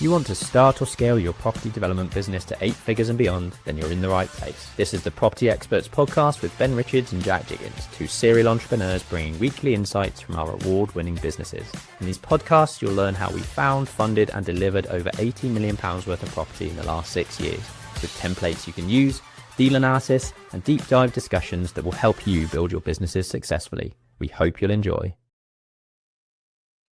you want to start or scale your property development business to 8 figures and beyond, then you're in the right place. This is the Property XPerts Podcast with Ben Richards and Jack Jiggins, two serial entrepreneurs bringing weekly insights from our award-winning businesses. In these podcasts, you'll learn how we found, funded and delivered over £80 million worth of property in the last 6 years, with templates you can use, deal analysis and deep dive discussions that will help you build your businesses successfully. We hope you'll enjoy.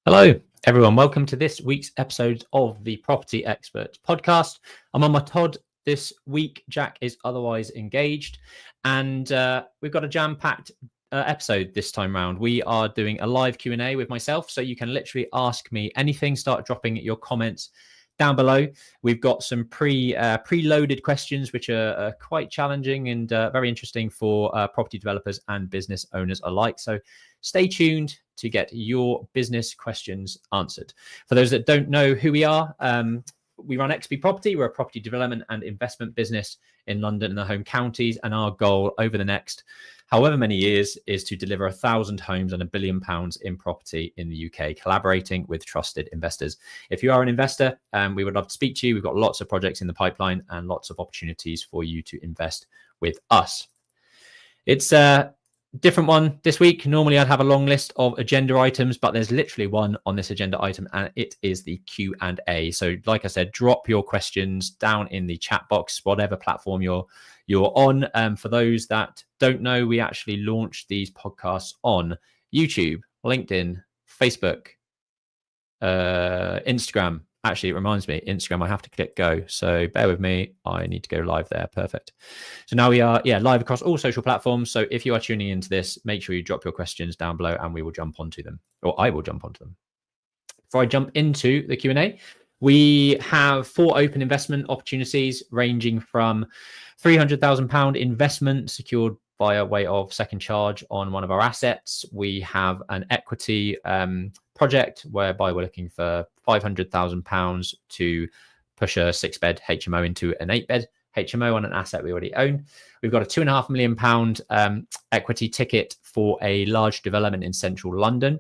Hello, everyone. Welcome to this week's episode of the Property XPerts Podcast. I'm on my Todd this week. Jack is otherwise engaged, and we've got a jam-packed episode this time round. We are doing a live Q&A with myself, so you can literally ask me anything. Start dropping your comments down below. We've got some preloaded questions, which are quite challenging and very interesting for property developers and business owners alike. So stay tuned to get your business questions answered. For those that don't know who we are, we run XP Property. We're a property development and investment business in London and the home counties. And our goal over the next however many years is to deliver 1,000 homes and £1 billion in property in the UK, collaborating with trusted investors. If you are an investor, we would love to speak to you. We've got lots of projects in the pipeline and lots of opportunities for you to invest with us. It's a different one this week. Normally I'd have a long list of agenda items, but there's literally one on this agenda item, and it is the Q&A. So like I said, drop your questions down in the chat box, whatever platform you're on. For those that don't know, we actually launched these podcasts on YouTube, LinkedIn, Facebook, Instagram. Actually, it reminds me, Instagram, I have to click go. So bear with me. I need to go live there. Perfect. So now we are live across all social platforms. So if you are tuning into this, make sure you drop your questions down below and we will jump onto them, or I will jump onto them. Before I jump into the Q&A, we have 4 open investment opportunities ranging from £300,000 investment secured via way of second charge on one of our assets. We have an equity project whereby we're looking for £500,000 to push a 6-bed HMO into an 8-bed HMO on an asset we already own. We've got a £2.5 million equity ticket for a large development in central London.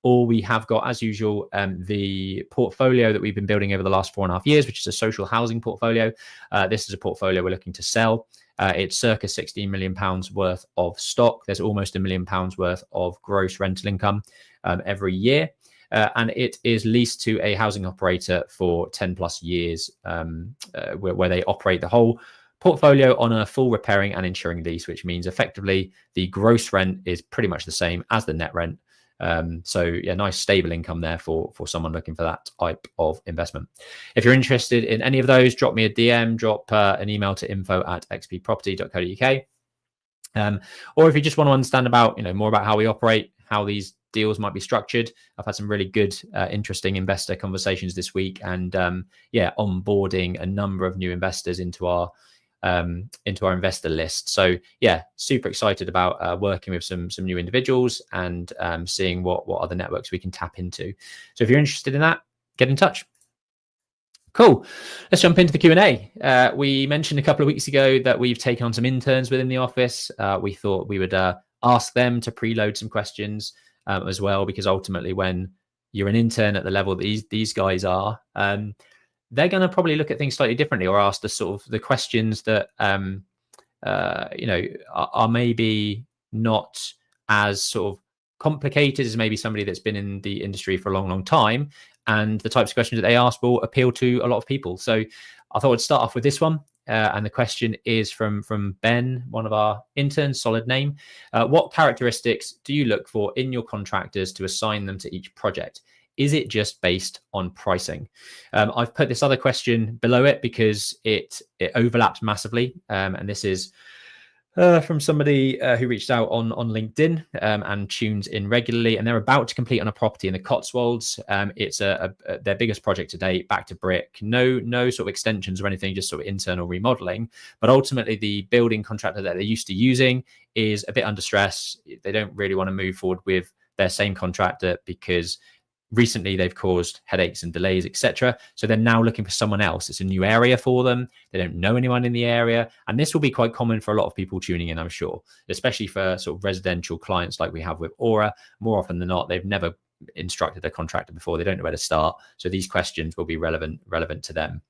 Or we have got, as usual, the portfolio that we've been building over the last 4.5 years, which is a social housing portfolio. This is a portfolio we're looking to sell. It's circa £16 million worth of stock. There's almost £1 million worth of gross rental income every year. And it is leased to a housing operator for 10 plus years, where they operate the whole portfolio on a full repairing and insuring lease, which means effectively the gross rent is pretty much the same as the net rent. So yeah, nice stable income there for someone looking for that type of investment. If you're interested in any of those, drop me a DM, drop an email to info@xpproperty.co.uk. Or if you just want to understand about, more about how we operate, how these deals might be structured. I've had some really good, interesting investor conversations this week, and onboarding a number of new investors into our investor list. So yeah, super excited about working with some new individuals and seeing what other networks we can tap into. So if you're interested in that, get in touch. Cool. Let's jump into the Q&A. We mentioned a couple of weeks ago that we've taken on some interns within the office. We thought we would ask them to preload some questions as well, because ultimately when you're an intern at the level that these guys are, they're going to probably look at things slightly differently, or ask the questions that are maybe not as sort of complicated as maybe somebody that's been in the industry for a long time, and the types of questions that they ask will appeal to a lot of people. So I thought I'd start off with this one. And the question is from Ben, one of our interns, solid name. What characteristics do you look for in your contractors to assign them to each project? Is it just based on pricing? I've put this other question below it because it overlaps massively. And this is from somebody who reached out on LinkedIn and tunes in regularly, and they're about to complete on a property in the Cotswolds. It's their biggest project to date, back to brick, no sort of extensions or anything, just sort of internal remodeling. But ultimately, the building contractor that they're used to using is a bit under stress. They don't really want to move forward with their same contractor because recently they've caused headaches and delays, etc. So they're now looking for someone else. It's a new area for them. They don't know anyone in the area. And this will be quite common for a lot of people tuning in, I'm sure, especially for sort of residential clients like we have with Aura. More often than not, they've never instructed a contractor before. They don't know where to start. So these questions will be relevant to them.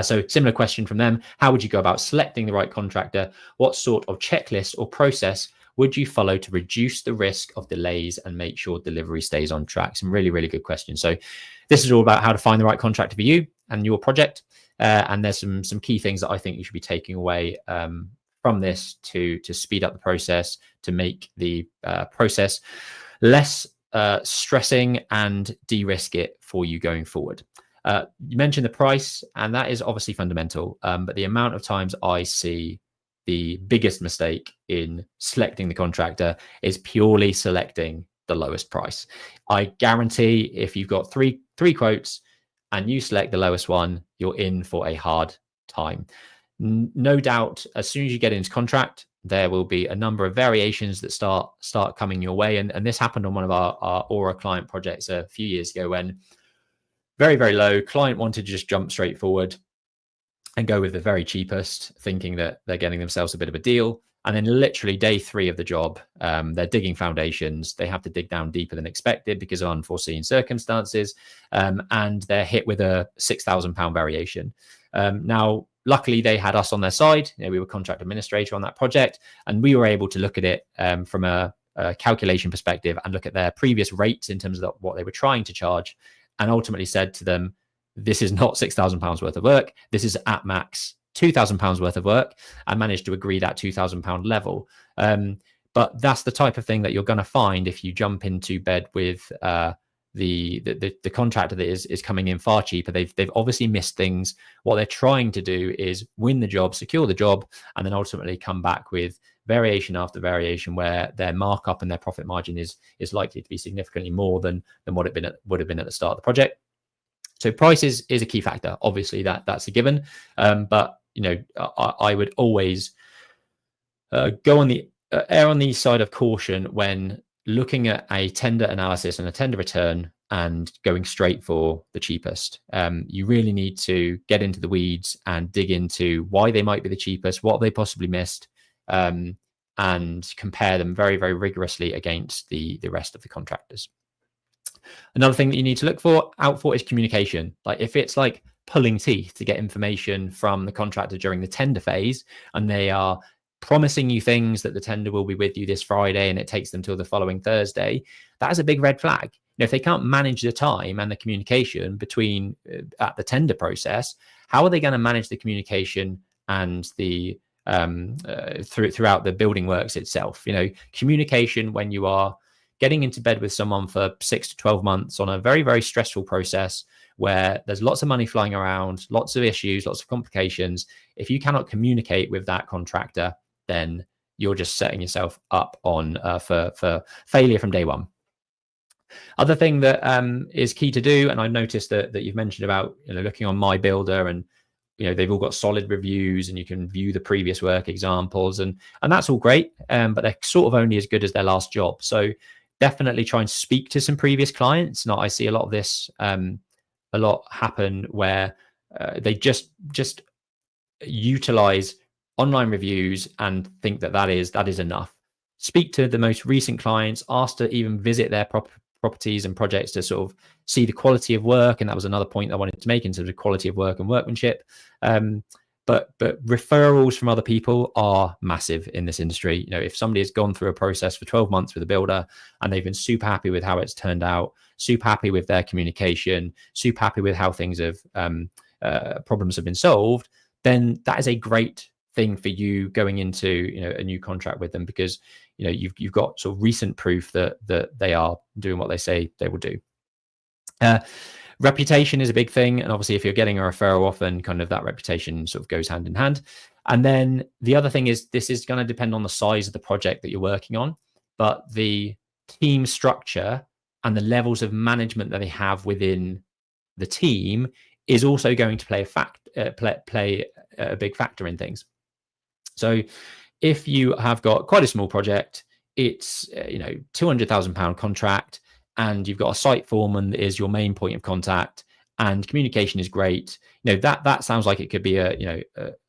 So similar question from them. How would you go about selecting the right contractor? What sort of checklist or process would you follow to reduce the risk of delays and make sure delivery stays on track? Some really, really good questions. So this is all about how to find the right contractor for you and your project. And there's some key things that I think you should be taking away from this to speed up the process, to make the process less stressing and de-risk it for you going forward. You mentioned the price, and that is obviously fundamental. But the amount of times I see the biggest mistake in selecting the contractor is purely selecting the lowest price. I guarantee if you've got three quotes and you select the lowest one, you're in for a hard time. No doubt, as soon as you get into contract, there will be a number of variations that start coming your way. And this happened on one of our Aura client projects a few years ago, when very, very low client wanted to just jump straight forward and go with the very cheapest, thinking that they're getting themselves a bit of a deal. And then literally day 3 of the job, they're digging foundations. They have to dig down deeper than expected because of unforeseen circumstances. And they're hit with a £6,000 variation. Now, luckily, they had us on their side. We were contract administrator on that project, and we were able to look at it from a calculation perspective and look at their previous rates in terms of what they were trying to charge, and ultimately said to them, this is not £6,000 worth of work. This is at max £2,000 worth of work, and managed to agree that £2,000 level. But that's the type of thing that you're going to find if you jump into bed with the contractor that is coming in far cheaper. They've obviously missed things. What they're trying to do is win the job, secure the job, and then ultimately come back with variation after variation where their markup and their profit margin is likely to be significantly more than what it would have been at the start of the project. So price is a key factor. Obviously, that's a given. But I would always go on the err on the side of caution when looking at a tender analysis and a tender return and going straight for the cheapest. You really need to get into the weeds and dig into why they might be the cheapest, what they possibly missed, and compare them very, very rigorously against the rest of the contractors. Another thing that you need to look out for is communication. Like if it's like pulling teeth to get information from the contractor during the tender phase, and they are promising you things that the tender will be with you this Friday and it takes them till the following Thursday, that is a big red flag. If they can't manage the time and the communication between at the tender process, how are they going to manage the communication and the throughout the building works itself? Communication when you are getting into bed with someone for 6 to 12 months on a very, very stressful process where there's lots of money flying around, lots of issues, lots of complications. If you cannot communicate with that contractor, then you're just setting yourself up on for failure from day one. Other thing that is key to do, and I noticed that you've mentioned about looking on My Builder, and they've all got solid reviews, and you can view the previous work examples, and that's all great, but they're sort of only as good as their last job. So definitely try and speak to some previous clients. Now I see a lot of this a lot happen where they just utilize online reviews and think that is enough. Speak to the most recent clients, ask to even visit their properties and projects to sort of see the quality of work. And that was another point I wanted to make in terms of quality of work and workmanship. But referrals from other people are massive in this industry. If somebody has gone through a process for 12 months with a builder and they've been super happy with how it's turned out, super happy with their communication, super happy with how things have problems have been solved, then that is a great thing for you going into a new contract with them, because you've got sort of recent proof that they are doing what they say they will do. Reputation is a big thing, and obviously if you're getting a referral, often kind of that reputation sort of goes hand in hand. And then the other thing is, this is going to depend on the size of the project that you're working on, but the team structure and the levels of management that they have within the team is also going to play a big factor in things. So if you have got quite a small project, it's £200,000 contract, and you've got a site foreman that is your main point of contact, and communication is great, that sounds like it could be a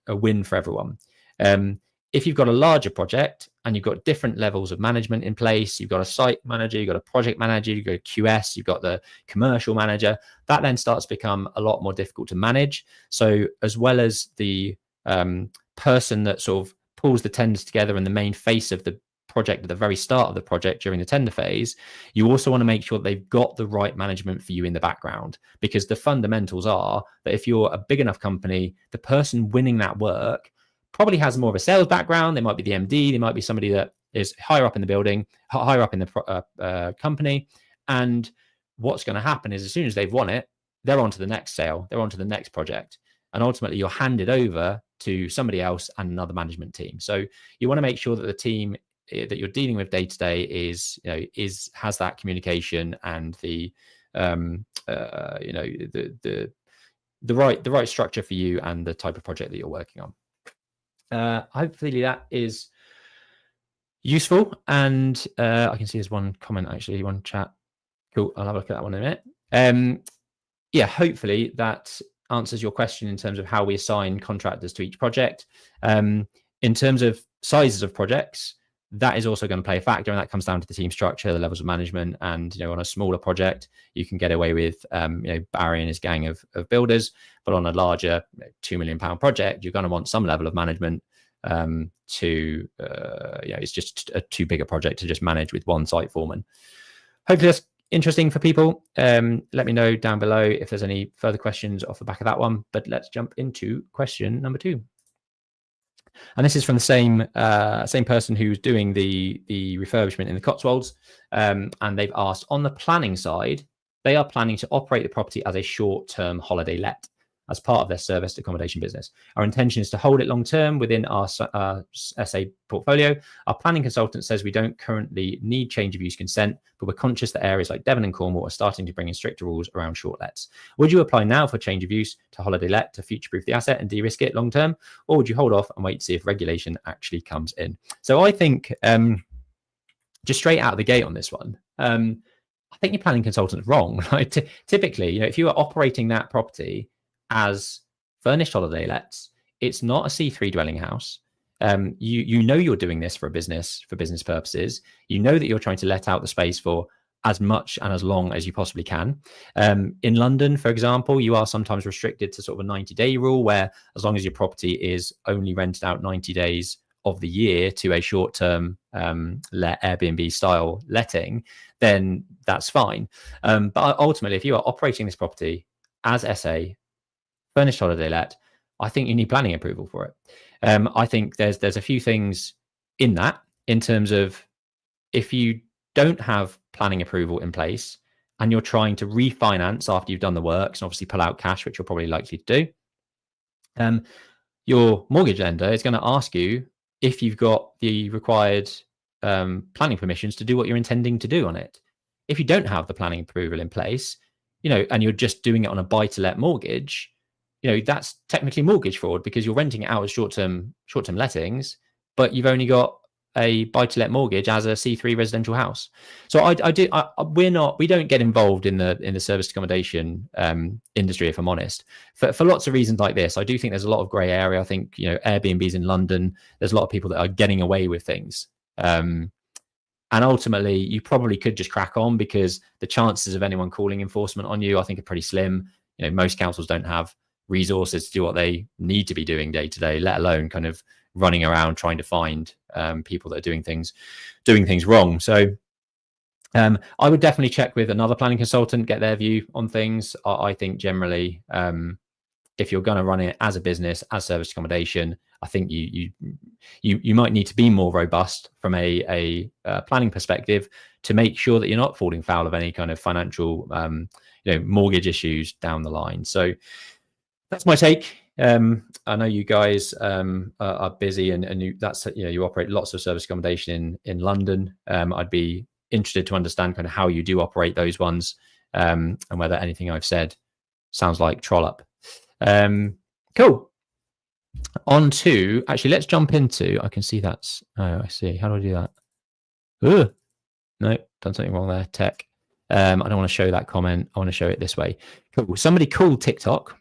win for everyone. If you've got a larger project and you've got different levels of management in place. You've got a site manager, you've got a project manager, you've got a QS, you've got the commercial manager. That then starts to become a lot more difficult to manage. So as well as the person that sort of pulls the tenders together and the main face of the project at the very start of the project during the tender phase, you also want to make sure that they've got the right management for you in the background, because the fundamentals are that if you're a big enough company, the person winning that work probably has more of a sales background. They might be the MD, they might be somebody that is higher up in the building, higher up in the company. And what's going to happen is as soon as they've won it, they're on to the next sale, they're on to the next project. And ultimately you're handed over to somebody else and another management team. So you want to make sure that the team that you're dealing with day to day is, has that communication and the right structure for you and the type of project that you're working on. Hopefully that is useful. And I can see there's one comment, actually, one chat. Cool. I'll have a look at that one in a minute. Hopefully that answers your question in terms of how we assign contractors to each project. In terms of sizes of projects, that is also going to play a factor, and that comes down to the team structure, the levels of management. And on a smaller project, you can get away with Barry and his gang of builders, but on a larger £2 million project, you're going to want some level of management. It's just a too big a project to just manage with one site foreman. Hopefully that's interesting for people. Let me know down below if there's any further questions off the back of that one. But let's jump into question number 2. And this is from the same person who's doing the refurbishment in the Cotswolds. And they've asked, on the planning side, they are planning to operate the property as a short-term holiday let as part of their serviced accommodation business. Our intention is to hold it long-term within our SA portfolio. Our planning consultant says we don't currently need change of use consent, but we're conscious that areas like Devon and Cornwall are starting to bring in stricter rules around short lets. Would you apply now for change of use to holiday let to future-proof the asset and de-risk it long-term? Or would you hold off and wait to see if regulation actually comes in? So I think just straight out of the gate on this one, I think your planning consultant's wrong. Right? Typically, if you are operating that property as furnished holiday lets, it's not a C3 dwelling house. You're doing this for business purposes. You know that you're trying to let out the space for as much and as long as you possibly can. In London, for example, you are sometimes restricted to sort of a 90-day rule, where as long as your property is only rented out 90 days of the year to a short-term Airbnb style letting, then that's fine. But ultimately, if you are operating this property as SA furnished holiday let, I think you need planning approval for it. I think there's a few things in that, in terms of if you don't have planning approval in place and you're trying to refinance after you've done the works and obviously pull out cash, which you're probably likely to do, your mortgage lender is going to ask you if you've got the required planning permissions to do what you're intending to do on it. If you don't have the planning approval in place, and you're just doing it on a buy-to-let mortgage, that's technically mortgage fraud, because you're renting it out as short-term lettings, but you've only got a buy-to-let mortgage as a C3 residential house. So we don't get involved in the serviced accommodation industry, if I'm honest, for lots of reasons like this. I do think there's a lot of grey area. I think Airbnbs in London, there's a lot of people that are getting away with things. And ultimately, you probably could just crack on, because the chances of anyone calling enforcement on you, I think, are pretty slim. Most councils don't have resources to do what they need to be doing day to day, let alone kind of running around trying to find people that are doing things wrong. So I would definitely check with another planning consultant, get their view on things. I think generally, if you're going to run it as a business, as service accommodation, I think you might need to be more robust from a planning perspective to make sure that you're not falling foul of any kind of financial mortgage issues down the line. So that's my take. I know you guys are busy, and you operate lots of service accommodation in London. I'd be interested to understand kind of how you do operate those ones, and whether anything I've said sounds like trollop. Cool. On to, actually, let's jump into, I can see that's, oh, I see. How do I do that? No, done something wrong there. Tech. I don't want to show that comment. I want to show it this way. Cool. Somebody called TikTok.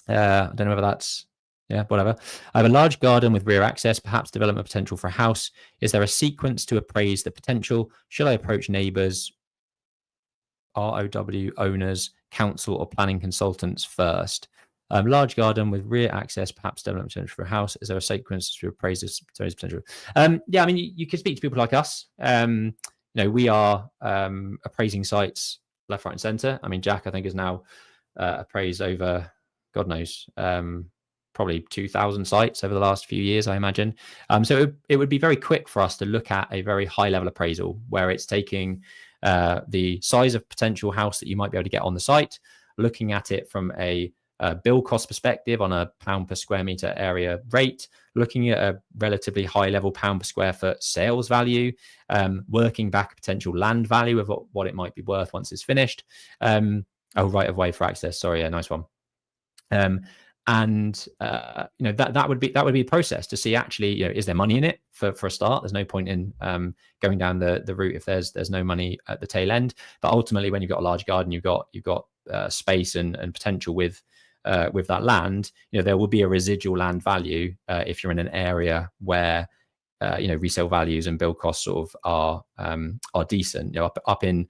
I don't know whether that's Yeah, whatever. I have a large garden with rear access, perhaps development potential for a house. Is there a sequence to appraise the potential? Should I approach neighbours, ROW owners, council, or planning consultants first? Large garden with rear access, perhaps development potential for a house. Is there a sequence to appraise this potential? Yeah, I mean, you could speak to people like us. We are appraising sites left, right, and centre. I mean, Jack, I think, is now appraised over, God knows, probably 2,000 sites over the last few years, I imagine. So it would be very quick for us to look at a very high level appraisal where it's taking the size of potential house that you might be able to get on the site, looking at it from a build cost perspective on a pound per square meter area rate, looking at a relatively high level pound per square foot sales value, working back a potential land value of what it might be worth once it's finished. Right of way for access. Sorry, yeah, nice one. That would be a process to see actually, is there money in it for a start? There's no point in going down the route if there's no money at the tail end. But ultimately, when you've got a large garden, you've got space and potential with that land. There will be a residual land value if you're in an area where resale values and build costs sort of are decent. Up in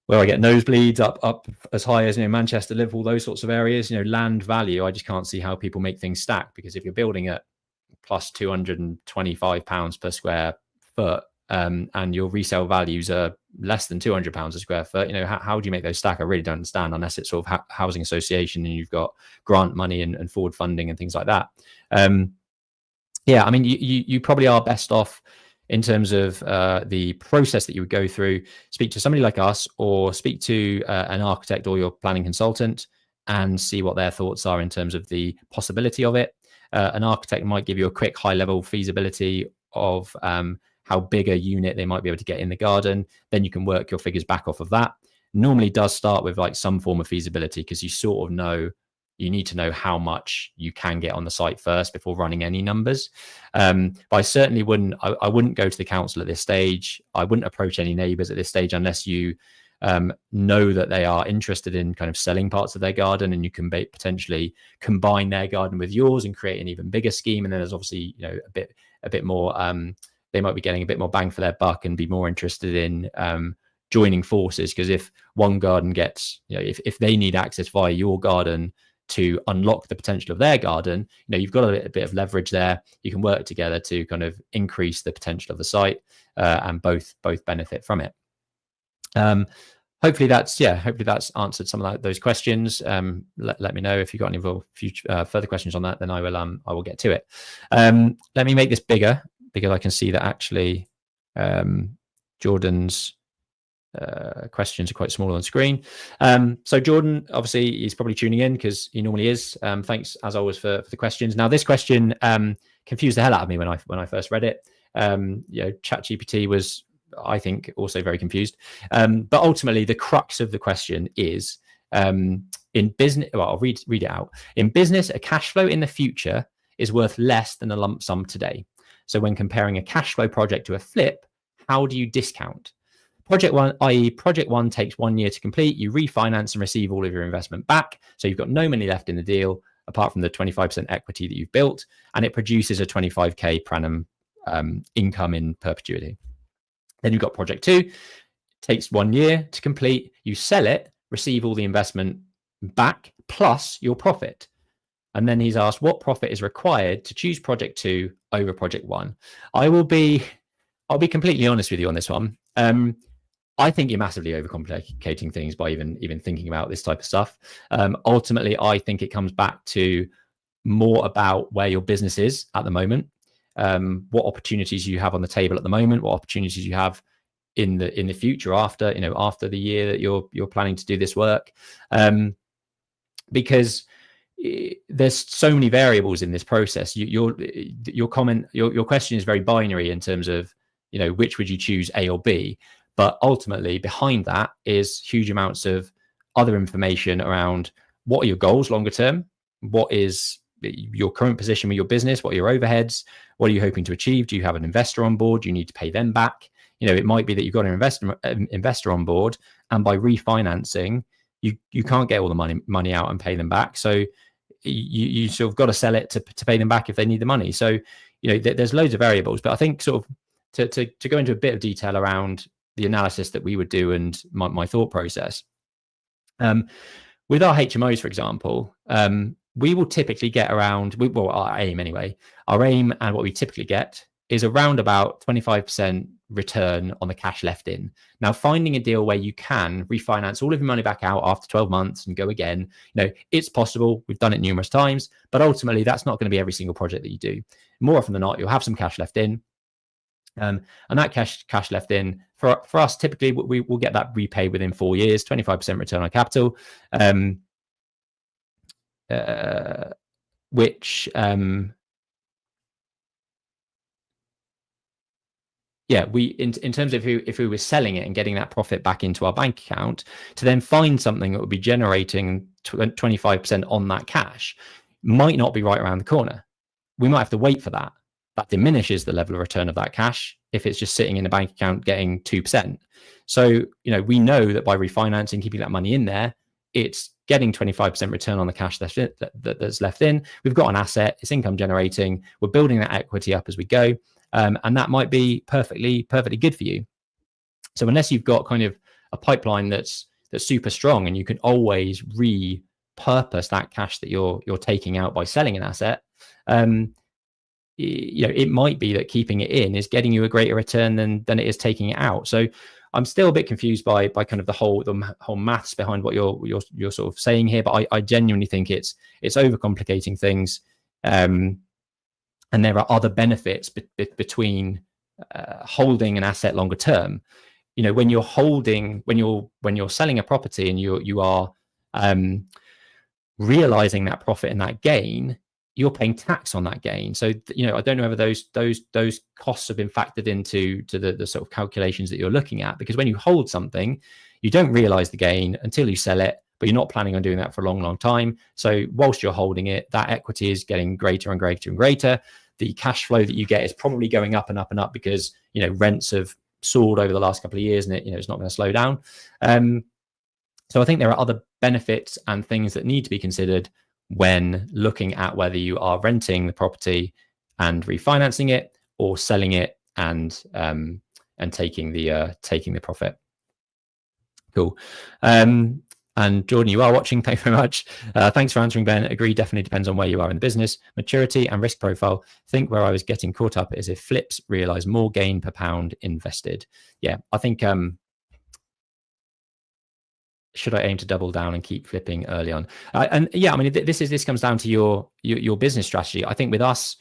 where I get nosebleeds, up as high as Manchester, Liverpool, those sorts of areas, land value, I just can't see how people make things stack, because if you're building at plus £225 per square foot and your resale values are less than £200 a square foot, how do you make those stack? I really don't understand, unless it's sort of housing association and you've got grant money and forward funding and things like that. Yeah, I mean, you probably are best off in terms of the process that you would go through. Speak to somebody like us, or speak to an architect or your planning consultant and see what their thoughts are in terms of the possibility of it. An architect might give you a quick high-level feasibility of how big a unit they might be able to get in the garden. Then you can work your figures back off of that. Normally does start with like some form of feasibility, because you sort of know, you need to know how much you can get on the site first before running any numbers. But I certainly wouldn't go to the council at this stage. I wouldn't approach any neighbours at this stage unless you know that they are interested in kind of selling parts of their garden, and you can potentially combine their garden with yours and create an even bigger scheme. And then there's obviously a bit more. They might be getting a bit more bang for their buck and be more interested in joining forces, because if one garden gets, if they need access via your garden to unlock the potential of their garden, you've got a bit of leverage there. You can work together to kind of increase the potential of the site, and both benefit from it. Hopefully that's answered some of those questions. Let me know if you've got any further questions on that, then I will get to it. Let me make this bigger, because I can see that actually Jordan's questions are quite small on screen. So Jordan, obviously, he's probably tuning in because he normally is. Thanks as always for the questions. Now, this question confused the hell out of me when I first read it. ChatGPT was, I think, also very confused. But ultimately, the crux of the question is, in business, well, I'll read it out. In business, a cash flow in the future is worth less than a lump sum today. So when comparing a cash flow project to a flip, how do you discount? Project one, i.e. project one takes 1 year to complete, you refinance and receive all of your investment back. So you've got no money left in the deal, apart from the 25% equity that you've built, and it produces a 25k per annum income in perpetuity. Then you've got project two, takes 1 year to complete, you sell it, receive all the investment back, plus your profit. And then he's asked, what profit is required to choose project two over project one? I'll be completely honest with you on this one. I think you're massively overcomplicating things by even thinking about this type of stuff. Ultimately, I think it comes back to more about where your business is at the moment, what opportunities you have on the table at the moment, what opportunities you have in the future after the year that you're planning to do this work, because there's so many variables in this process. Your question is very binary in terms of which would you choose, A or B. But ultimately, behind that is huge amounts of other information around what are your goals longer term, what is your current position with your business, what are your overheads, what are you hoping to achieve, do you have an investor on board, do you need to pay them back? It might be that you've got an investor on board, and by refinancing, you can't get all the money out and pay them back. So you sort of got to sell it to pay them back if they need the money. So, there's loads of variables, but I think sort of to go into a bit of detail around the analysis that we would do and my thought process. With our HMOs, for example, we will typically get around, our aim anyway, our aim and what we typically get is around about 25% return on the cash left in. Now, finding a deal where you can refinance all of your money back out after 12 months and go again, it's possible. We've done it numerous times, but ultimately that's not going to be every single project that you do. More often than not, you'll have some cash left in. And that cash left in for us, typically we will get that repaid within 4 years, 25% return on capital, which we in terms of if we were selling it and getting that profit back into our bank account to then find something that would be generating 25% on that cash might not be right around the corner. We might have to wait for that. That diminishes the level of return of that cash if it's just sitting in a bank account getting 2%. So, we know that by refinancing, keeping that money in there, it's getting 25% return on the cash that's left in. We've got an asset, it's income generating, we're building that equity up as we go. And that might be perfectly good for you. So unless you've got kind of a pipeline that's super strong and you can always repurpose that cash that you're taking out by selling an asset, it might be that keeping it in is getting you a greater return than it is taking it out. So I'm still a bit confused by kind of the whole maths behind what you're sort of saying here, but I genuinely think it's overcomplicating things. And there are other benefits between holding an asset longer term. When you're selling a property and you are realizing that profit and that gain, you're paying tax on that gain. So I don't know whether those costs have been factored into the sort of calculations that you're looking at, because when you hold something, you don't realize the gain until you sell it, but you're not planning on doing that for a long time. So whilst you're holding it, that equity is getting greater and greater and greater. The cash flow that you get is probably going up and up and up because rents have soared over the last couple of years, and it's not going to slow down. So I think there are other benefits and things that need to be considered when looking at whether you are renting the property and refinancing it, or selling it and taking the profit. Cool. And Jordan, you are watching. Thank you very much. Thanks for answering, Ben. Agree, definitely depends on where you are in the business. Maturity and risk profile. Think where I was getting caught up is if flips realize more gain per pound invested. Yeah, I think should I aim to double down and keep flipping early on? And yeah, I mean, this comes down to your business strategy. I think with us,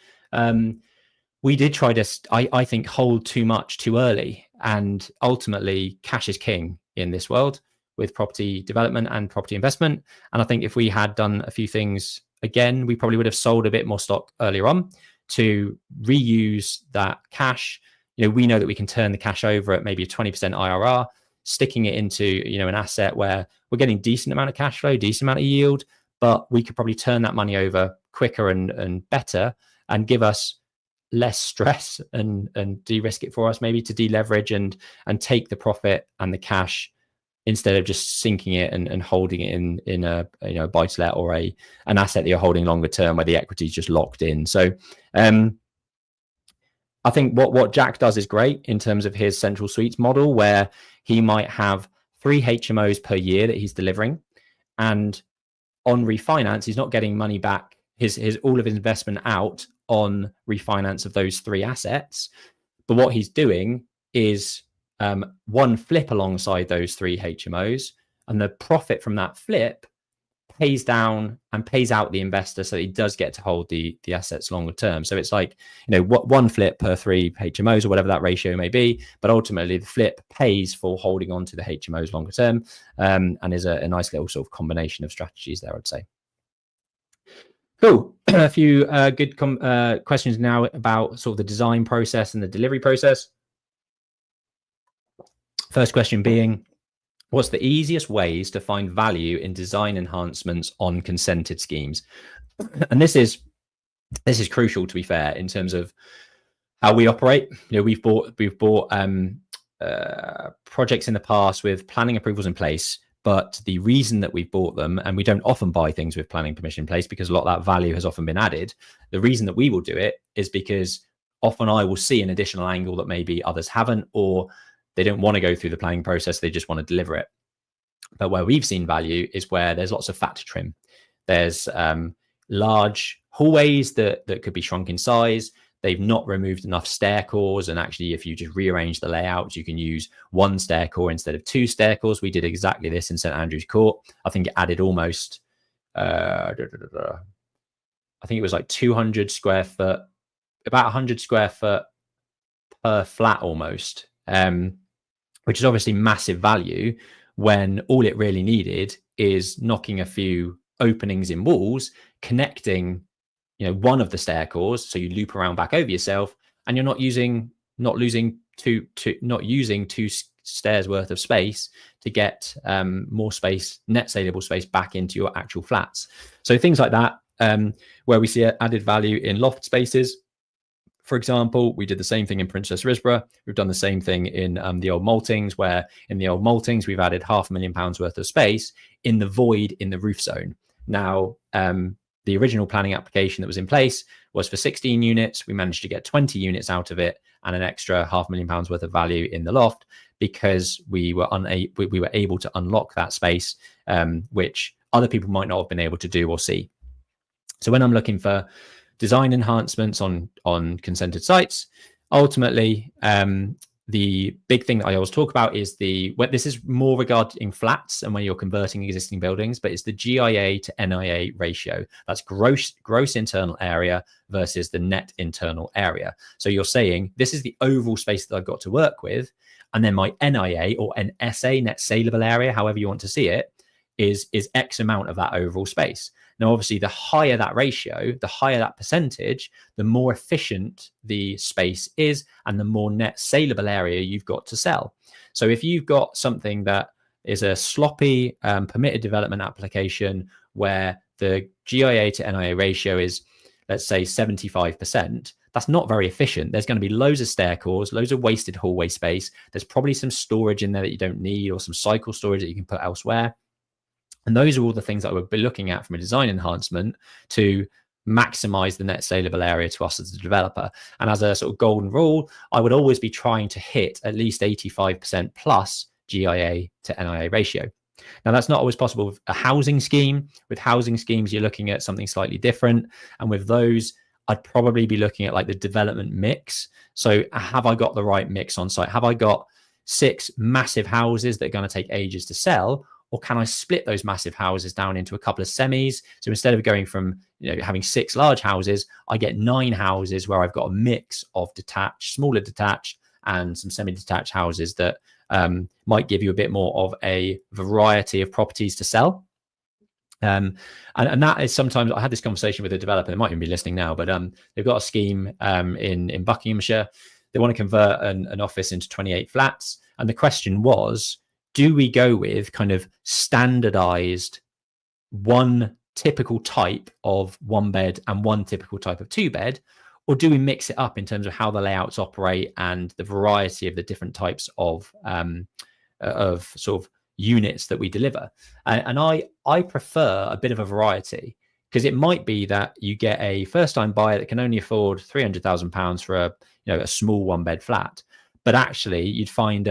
we did try to, I think, hold too much too early, and ultimately cash is king in this world with property development and property investment. And I think if we had done a few things again, we probably would have sold a bit more stock earlier on to reuse that cash. We know that we can turn the cash over at maybe a 20% IRR, sticking it into an asset where we're getting decent amount of cash flow, decent amount of yield, but we could probably turn that money over quicker and better, and give us less stress and de-risk it for us, maybe to deleverage and take the profit and the cash instead of just sinking it and holding it in a buy-to-let or an asset that you're holding longer term where the equity is just locked in. So I think what Jack does is great in terms of his central suites model, where he might have 3 HMOs per year that he's delivering, and on refinance he's not getting money back, his all of his investment out on refinance of those 3 assets, but what he's doing is one flip alongside those 3 HMOs, and the profit from that flip pays down and pays out the investor, so he does get to hold the assets longer term. So it's like one flip per 3 HMOs or whatever that ratio may be, but ultimately the flip pays for holding on to the HMOs longer term, and is a nice little sort of combination of strategies there, I'd say. Cool. A few good questions now about sort of the design process and the delivery process. First question being, what's the easiest ways to find value in design enhancements on consented schemes? And this is crucial, to be fair, in terms of how we operate. We've bought projects in the past with planning approvals in place, But the reason that we bought them, and we don't often buy things with planning permission in place because a lot of that value has often been added. The reason that we will do it is because often I will see an additional angle that maybe others haven't, or they don't want to go through the planning process. They just want to deliver it. But where we've seen value is where there's lots of fat to trim. There's large hallways that could be shrunk in size. They've not removed enough stair cores. And actually, if you just rearrange the layouts, you can use one stair core instead of two stair cores. We did exactly this in St Andrew's Court. I think it added almost, I think it was like 200 square foot, about 100 square foot per flat almost, which is obviously massive value when all it really needed is knocking a few openings in walls, connecting one of the stair cores, so you loop around back over yourself, and you're not using two stairs worth of space to get more space, net saleable space, back into your actual flats. So things like that, where we see added value in loft spaces. For example, we did the same thing in Princess Risborough. We've done the same thing in the old Maltings, where in the old Maltings, we've added £500,000 worth of space in the void in the roof zone. Now, the original planning application that was in place was for 16 units. We managed to get 20 units out of it and an extra £500,000 worth of value in the loft because we were able to unlock that space, which other people might not have been able to do or see. So when I'm looking for design enhancements on consented sites, ultimately, the big thing that I always talk about is this is more regarding flats and when you're converting existing buildings, but it's the GIA to NIA ratio. That's gross internal area versus the net internal area. So you're saying this is the overall space that I've got to work with, and then my NIA or NSA, net saleable area, however you want to see it, is X amount of that overall space. Now, obviously, the higher that ratio, the higher that percentage, the more efficient the space is and the more net saleable area you've got to sell. So if you've got something that is a sloppy permitted development application where the GIA to NIA ratio is, let's say, 75%, that's not very efficient. There's going to be loads of stair cores, loads of wasted hallway space. There's probably some storage in there that you don't need or some cycle storage that you can put elsewhere. And those are all the things that I would be looking at from a design enhancement to maximize the net saleable area to us as a developer. And as a sort of golden rule, I would always be trying to hit at least 85% plus GIA to NIA ratio. Now, that's not always possible with a housing scheme. With housing schemes, you're looking at something slightly different. And with those, I'd probably be looking at like the development mix. So have I got the right mix on site? Have I got 6 massive houses that are going to take ages to sell? Or can I split those massive houses down into a couple of semis? So instead of going from having 6 large houses, I get 9 houses where I've got a mix of detached, smaller detached, and some semi-detached houses that might give you a bit more of a variety of properties to sell. And that is sometimes, I had this conversation with a developer, they might even be listening now, but they've got a scheme in Buckinghamshire. They want to convert an office into 28 flats. And the question was, do we go with kind of standardized one typical type of 1 bed and one typical type of 2 bed, or do we mix it up in terms of how the layouts operate and the variety of the different types of sort of units that we deliver? And I prefer a bit of a variety, because it might be that you get a first-time buyer that can only afford £300,000 for a small 1 bed flat. But actually, you'd find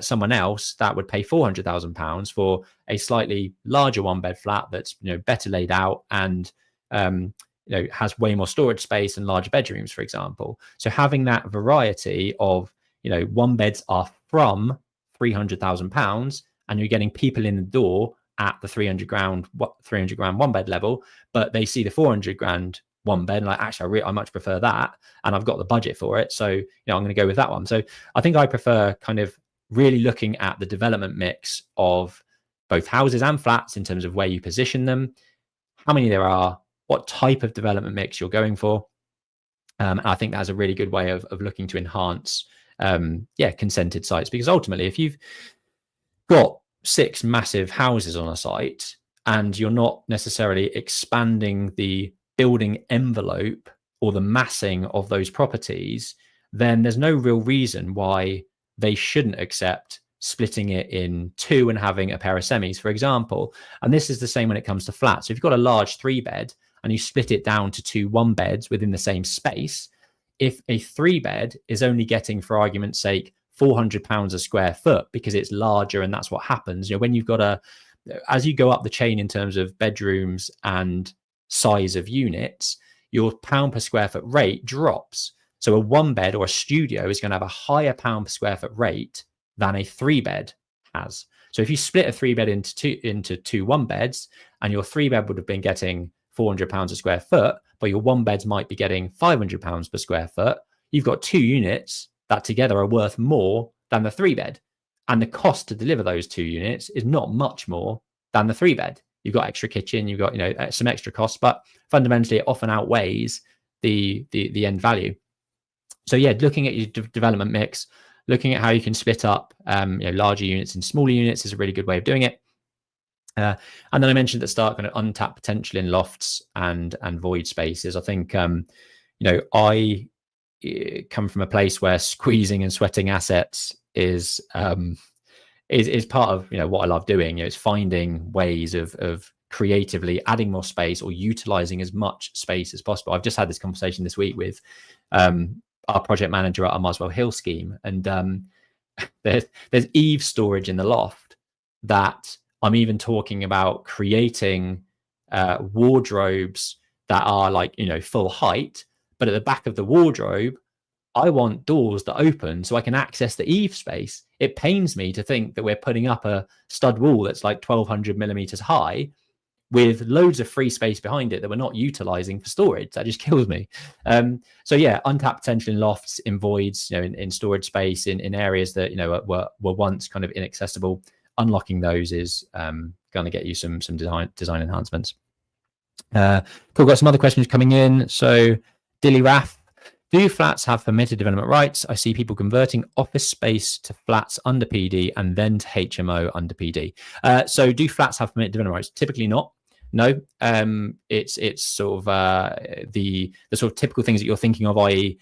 someone else that would pay £400,000 for a slightly larger 1 bed flat that's better laid out and has way more storage space and larger bedrooms, for example. So having that variety of 1 beds are from £300,000, and you're getting people in the door at the 300 grand 1 bed level, but they see the 400 grand 1 bed and like, actually, I much prefer that, and I've got the budget for it, so I'm going to go with that one. So I think I prefer kind of really looking at the development mix of both houses and flats in terms of where you position them, how many there are, what type of development mix you're going for. And I think that's a really good way of looking to enhance consented sites, because ultimately, if you've got 6 massive houses on a site and you're not necessarily expanding the building envelope or the massing of those properties, then there's no real reason why they shouldn't accept splitting it in two and having a pair of semis, for example. And this is the same when it comes to flats. So if you've got a large 3-bed and you split it down to 2 1-beds within the same space, if a 3-bed is only getting, for argument's sake, £400 a square foot because it's larger, and that's what happens. When you've got as you go up the chain in terms of bedrooms and size of units, your pound per square foot rate drops. So a 1-bed or a studio is going to have a higher pound per square foot rate than a 3-bed has. So if you split a 3-bed into two 1-beds, and your 3-bed would have been getting £400 a square foot, but your 1-beds might be getting £500 per square foot, you've got 2 units that together are worth more than the 3-bed. And the cost to deliver those 2 units is not much more than the 3-bed. You've got extra kitchen, you've got some extra costs, but fundamentally it often outweighs the end value. So yeah, looking at your development mix, looking at how you can split up larger units and smaller units is a really good way of doing it. And then I mentioned at the start kind of untapped potential in lofts and void spaces. I think I come from a place where squeezing and sweating assets is part of what I love doing. It's finding ways of creatively adding more space or utilizing as much space as possible. I've just had this conversation this week with our project manager at our Muswell Hill scheme, and there's eave storage in the loft that I'm even talking about creating wardrobes that are full height, but at the back of the wardrobe I want doors that open so I can access the eave space. It pains me to think that we're putting up a stud wall that's 1,200 millimeters high with loads of free space behind it that we're not utilizing for storage. That just kills me. So yeah, untapped potential in lofts, in voids, in storage space, in areas that were once kind of inaccessible. Unlocking those is going to get you some design enhancements. Cool. Got some other questions coming in. So Dilly Raff, do flats have permitted development rights? I see people converting office space to flats under PD and then to HMO under PD. So do flats have permitted development rights? Typically not. No. It's sort of the sort of typical things that you're thinking of, i.e.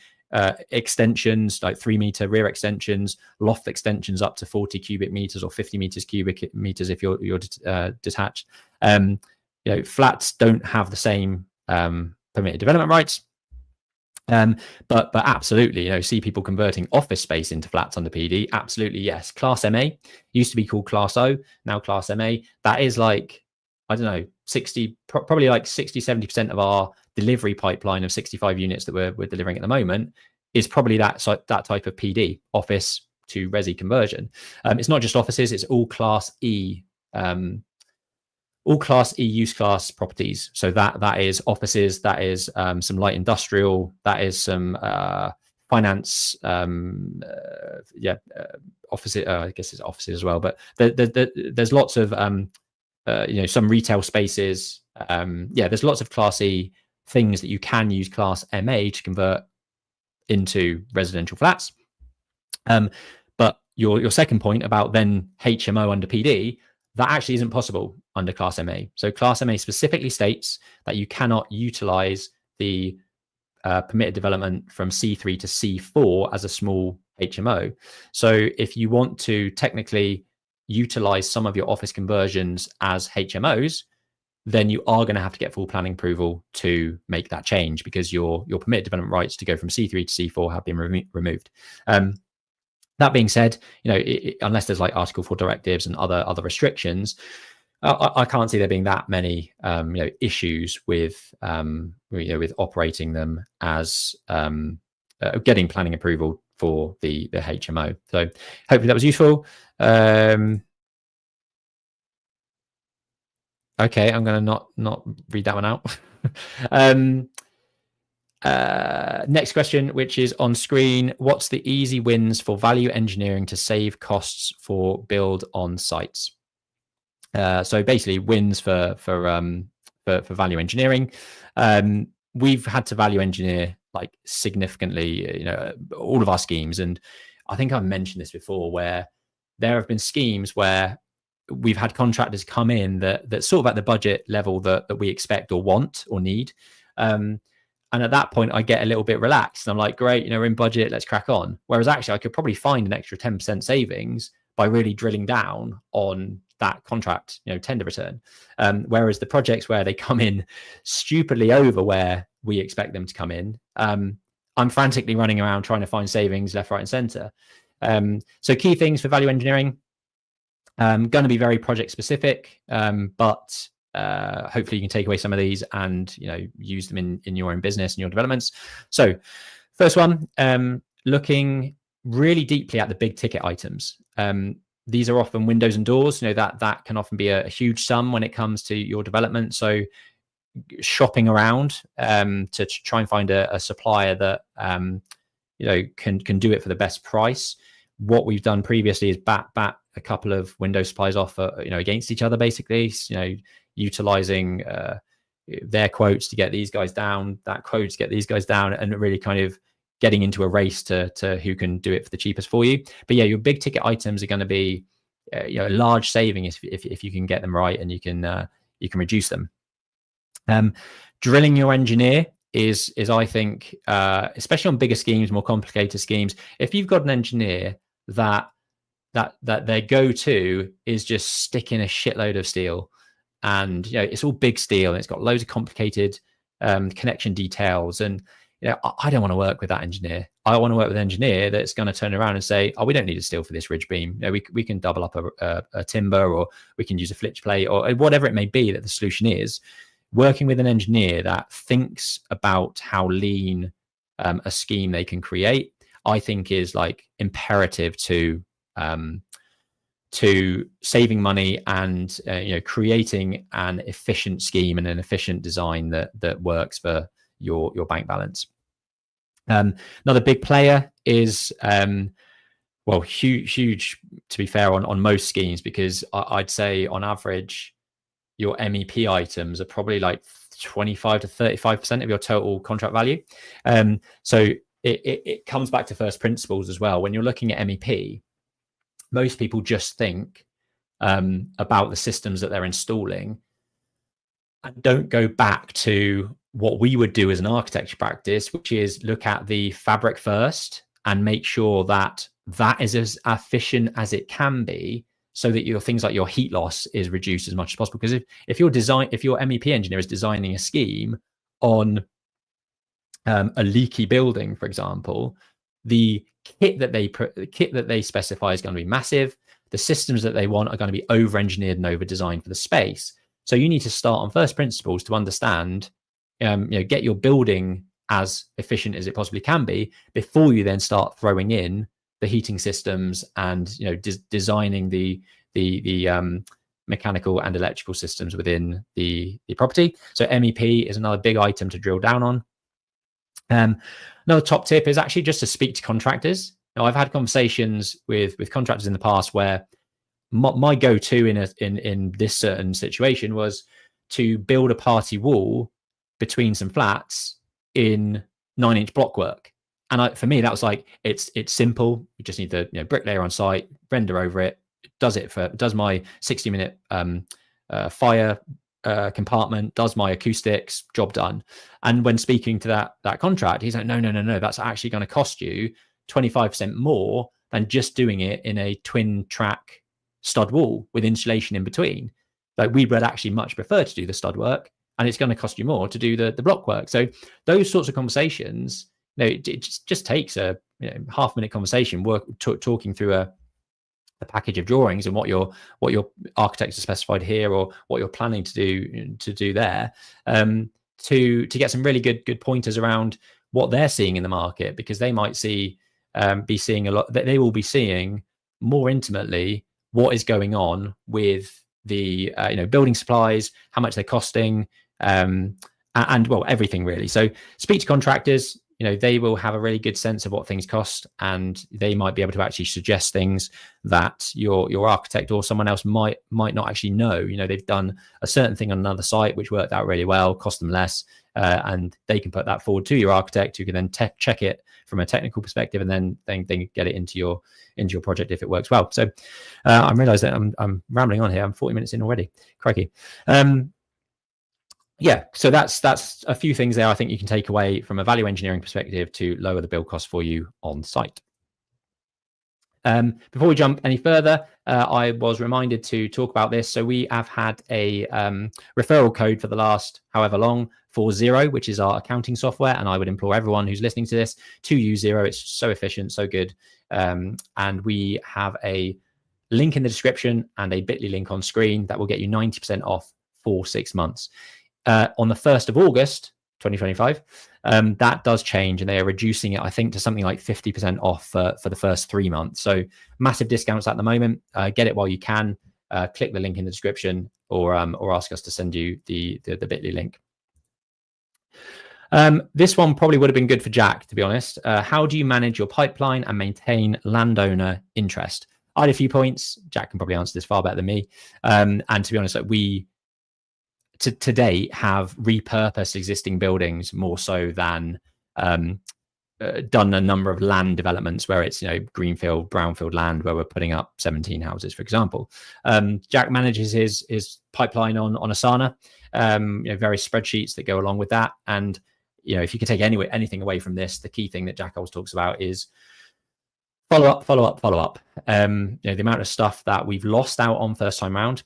Extensions like 3-meter rear extensions, loft extensions up to 40 cubic meters or 50 cubic meters if you're detached. Flats don't have the same permitted development rights. But absolutely, see people converting office space into flats under PD. Absolutely, yes. Class MA used to be called Class O, now Class MA. That is probably 60-70% of our delivery pipeline of 65 units that we're delivering at the moment is probably that type of PD, office to resi conversion. It's not just offices; it's all Class E. All Class E use class properties. So that is offices, that is some light industrial, that is some finance, offices. I guess it's offices as well. But there's lots of some retail spaces. There's lots of Class E things that you can use Class MA to convert into residential flats. But your second point about then HMO under PD, that actually isn't possible under Class MA. So Class MA specifically states that you cannot utilize the permitted development from C3 to C4 as a small HMO. So if you want to technically utilize some of your office conversions as HMOs, then you are going to have to get full planning approval to make that change, because your permitted development rights to go from C3 to C4 have been removed. That being said, unless there's Article 4 directives and other restrictions, I can't see there being that many issues with with operating them as getting planning approval for the HMO. So hopefully that was useful. Okay, I'm going to not read that one out. Next question, which is on screen. What's the easy wins for value engineering to save costs for build on sites? So basically wins for value engineering. We've had to value engineer significantly, all of our schemes. And I think I've mentioned this before, where there have been schemes where we've had contractors come in that sort of at the budget level that we expect or want or need. And at that point, I get a little bit relaxed. And I'm like, great, we're in budget, let's crack on. Whereas actually, I could probably find an extra 10% savings by really drilling down on that contract, tender return. Whereas the projects where they come in stupidly over where we expect them to come in, I'm frantically running around trying to find savings left, right, and center. So key things for value engineering, going to be very project specific, but hopefully you can take away some of these and use them in your own business and your developments. So first one, looking really deeply at the big ticket items. These are often windows and doors. That can often be a huge sum when it comes to your development. So shopping around to try and find a supplier that can do it for the best price. What we've done previously is bat a couple of window suppliers off against each other, basically, utilizing their quotes to get these guys down, that quote to get these guys down, and really kind of getting into a race to who can do it for the cheapest for you. But yeah, your big ticket items are going to be a large saving if you can get them right and you can reduce them. Drilling your engineer is I think, especially on bigger schemes, more complicated schemes, if you've got an engineer that their go-to is just sticking a shitload of steel, and it's all big steel and it's got loads of complicated connection details, and I don't want to work with that engineer. I want to work with an engineer that's going to turn around and say, oh, we don't need a steel for this ridge beam. We can double up a timber, or we can use a flitch plate, or whatever it may be that the solution is. Working with an engineer that thinks about how lean a scheme they can create, I think is like imperative to saving money and creating an efficient scheme and an efficient design that works for your bank balance. Another big player is huge to be fair on most schemes, because I'd say on average your MEP items are probably like 25 to 35% of your total contract value. So it comes back to first principles as well. When you're looking at MEP, most people just think about the systems that they're installing and don't go back to what we would do as an architecture practice, which is look at the fabric first and make sure that is as efficient as it can be, so that your things like your heat loss is reduced as much as possible. Because if your MEP engineer is designing a scheme on a leaky building, for example, the kit that they specify is going to be massive. The systems that they want are going to be over-engineered and over-designed for the space. So you need to start on first principles to understand, get your building as efficient as it possibly can be before you then start throwing in the heating systems and designing the mechanical and electrical systems within the property. So MEP is another big item to drill down on. Another top tip is actually just to speak to contractors. Now, I've had conversations with contractors in the past where my go-to in this certain situation was to build a party wall between some flats in 9-inch block work. And for me, that was like, it's simple. You just need the bricklayer on site, render over it. Does my 60-minute fire compartment, does my acoustics, job done. And when speaking to that contract, he's like, no, that's actually going to cost you 25% more than just doing it in a twin track stud wall with insulation in between. Like, we would actually much prefer to do the stud work, and it's going to cost you more to do the block work. So those sorts of conversations, it just takes a half-minute conversation, talking through a package of drawings and what your architects are specified here, or what you're planning to do there, to get some really good pointers around what they're seeing in the market, because they might be seeing a lot. They will be seeing more intimately what is going on with the building supplies, how much they're costing, and everything really. So speak to contractors. They will have a really good sense of what things cost, and they might be able to actually suggest things that your architect or someone else might not actually know. They've done a certain thing on another site which worked out really well, cost them less, and they can put that forward to your architect, who can then check it from a technical perspective, and then get it into your project if it works well. So I realize that I'm rambling on here. I'm 40 minutes in already. Crikey. Yeah, so that's a few things there I think you can take away from a value engineering perspective to lower the build cost for you on site. Before we jump any further, I was reminded to talk about this. So we have had a referral code for the last however long for Xero, which is our accounting software. And I would implore everyone who's listening to this to use Xero. It's so efficient, so good. And we have a link in the description and a bit.ly link on screen that will get you 90% off for 6 months. On the 1st of August, 2025, that does change, and they are reducing it, I think, to something like 50% off for the first 3 months. So massive discounts at the moment. Get it while you can. Click the link in the description, or ask us to send you the bit.ly link. This one probably would have been good for Jack, to be honest. How do you manage your pipeline and maintain landowner interest? I had a few points. Jack can probably answer this far better than me. And to be honest, we to date have repurposed existing buildings more so than done a number of land developments where it's, greenfield, brownfield land where we're putting up 17 houses, for example. Jack manages his pipeline on Asana, various spreadsheets that go along with that. And, if you can take anything away from this, the key thing that Jack always talks about is follow up. The amount of stuff that we've lost out on first time round,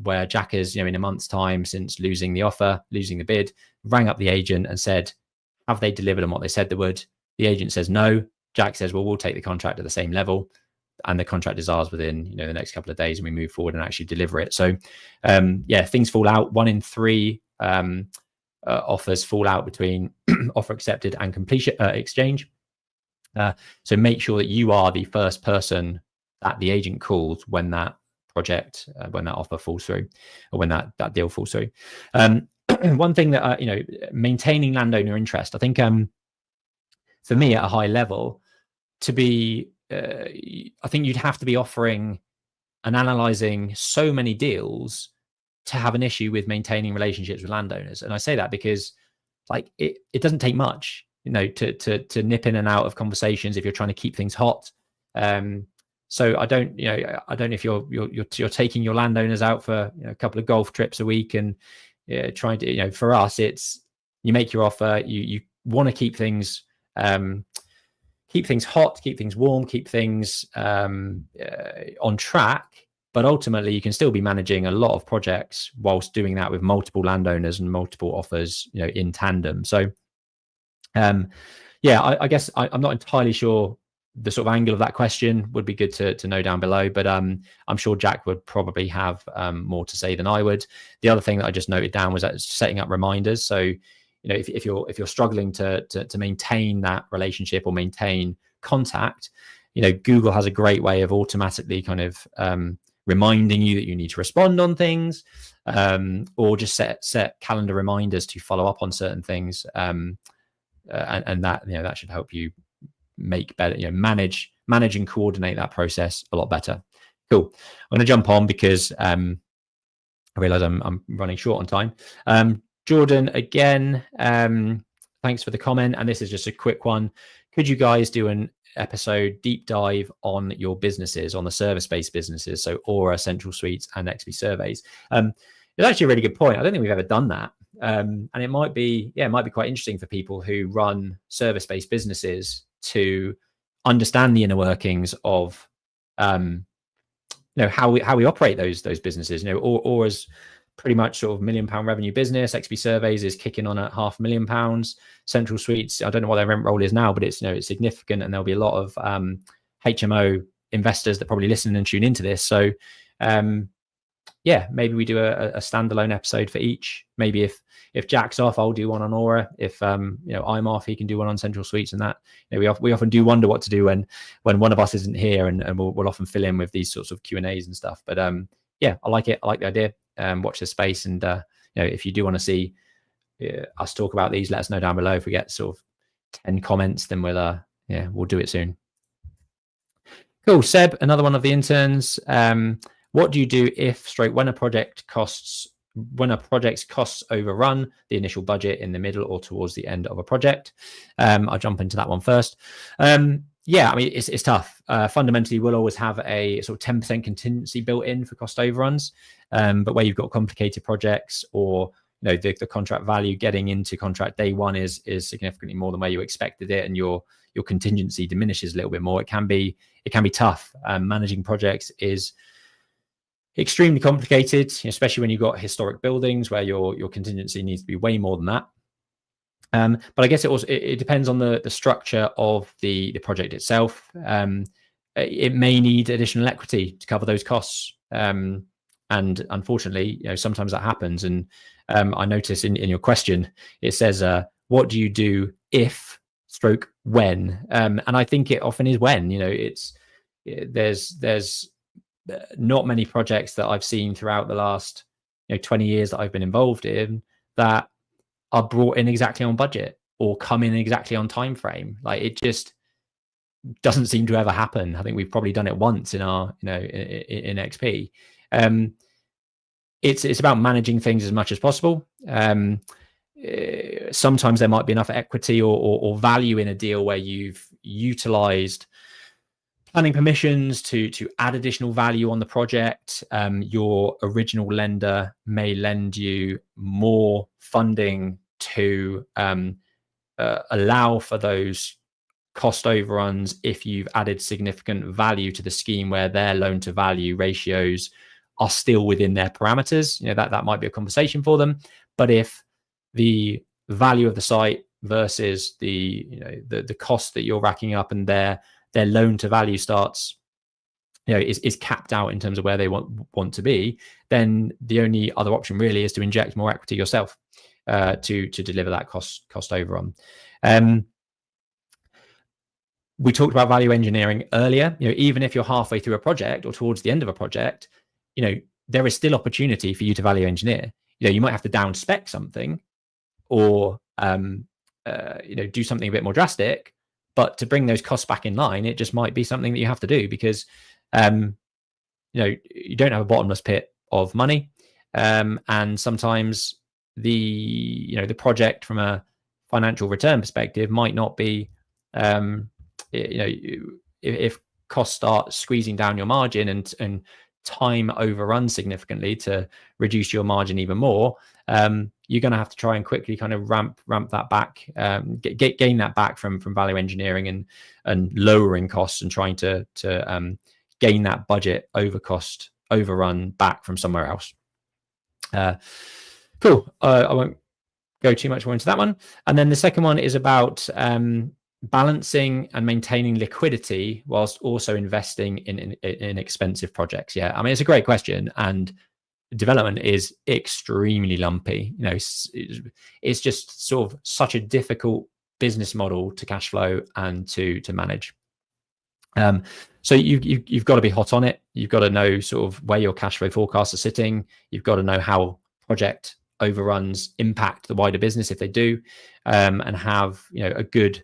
where Jack is, in a month's time since losing the offer, losing the bid, rang up the agent and said, have they delivered on what they said they would? The agent says no. Jack says, well, we'll take the contract at the same level, and the contract is ours within, the next couple of days, and we move forward and actually deliver it. So, things fall out. 1 in 3 offers fall out between offer accepted and completion exchange. So make sure that you are the first person that the agent calls when that project, when that offer falls through, or when that deal falls through. One thing that, maintaining landowner interest, I think for me at a high level, to be, I think you'd have to be offering and analyzing so many deals to have an issue with maintaining relationships with landowners. And I say that because it doesn't take much, to nip in and out of conversations if you're trying to keep things hot. So I don't know if you're taking your landowners out for a couple of golf trips a week and trying to, for us, it's you make your offer, you want to keep things hot, keep things warm, keep things on track. But ultimately, you can still be managing a lot of projects whilst doing that with multiple landowners and multiple offers, in tandem. So, I guess I'm not entirely sure the sort of angle of that question. Would be good to know down below. But I'm sure Jack would probably have more to say than I would. The other thing that I just noted down was that setting up reminders. So, if you're struggling to maintain that relationship or maintain contact, Google has a great way of automatically kind of reminding you that you need to respond on things, or just set calendar reminders to follow up on certain things, and that that should help you make better, manage and coordinate that process a lot better. Cool. I'm going to jump on because I realize I'm running short on time. Jordan, again, thanks for the comment, and this is just a quick one. Could you guys do an episode deep dive on your businesses, on the service-based businesses, so Aura, Central Suites, and XP Surveys? It's actually a really good point. I don't think we've ever done that, and it might be quite interesting for people who run service-based businesses to understand the inner workings of how we operate those businesses. Aura's pretty much sort of £1 million revenue business. XP Surveys is kicking on at £500,000. Central Suites, I don't know what their rent roll is now, but it's it's significant, and there'll be a lot of HMO investors that probably listen and tune into this. So maybe we do a standalone episode for each. Maybe if Jack's off, I'll do one on Aura. If I'm off, he can do one on Central Suites. And that we often do wonder what to do when one of us isn't here, and we'll often fill in with these sorts of Q&As and stuff. But I like it. I like the idea. Watch this space, and if you do want to see us talk about these, let us know down below. If we get sort of 10 comments, then we'll do it soon. Cool. Seb, another one of the interns. What do you do when a project's costs overrun the initial budget in the middle or towards the end of a project? I'll jump into that one first. It's tough. Fundamentally, we'll always have a sort of 10% contingency built in for cost overruns. But where you've got complicated projects, or the contract value getting into contract day one is significantly more than where you expected it, and your contingency diminishes a little bit more. It can be tough. Managing projects is extremely complicated, especially when you've got historic buildings where your contingency needs to be way more than that. But I guess it depends on the structure of the project itself. It may need additional equity to cover those costs, and unfortunately, sometimes that happens. And I notice in your question it says, "What do you do if when?" And I think it often is when. There's not many projects that I've seen throughout the last 20 years that I've been involved in that are brought in exactly on budget or come in exactly on time frame. Like, it just doesn't seem to ever happen. I think we've probably done it once in our in XP. It's about managing things as much as possible. Sometimes there might be enough equity or value in a deal where you've utilized planning permissions to add additional value on the project. Your original lender may lend you more funding to allow for those cost overruns if you've added significant value to the scheme where their loan to value ratios are still within their parameters. That might be a conversation for them. But if the value of the site versus the cost that you're racking up and their loan to value starts is capped out in terms of where they want to be, then the only other option really is to inject more equity yourself to deliver that cost overrun. We talked about value engineering earlier. Even if you're halfway through a project or towards the end of a project, there is still opportunity for you to value engineer. You might have to down spec something or do something a bit more drastic, but to bring those costs back in line, it just might be something that you have to do because you don't have a bottomless pit of money, and sometimes the project from a financial return perspective might not be if costs start squeezing down your margin and time overruns significantly to reduce your margin even more, you're going to have to try and quickly kind of ramp that back, gain that back from value engineering and lowering costs and trying to gain that budget overrun back from somewhere else. Cool. I won't go too much more into that one. And then the second one is about balancing and maintaining liquidity whilst also investing in expensive projects. Yeah, I mean, it's a great question, and development is extremely lumpy. It's just sort of such a difficult business model to cash flow and to manage. So you've got to be hot on it. You've got to know sort of where your cash flow forecasts are sitting. You've got to know how project overruns impact the wider business if they do, and have a good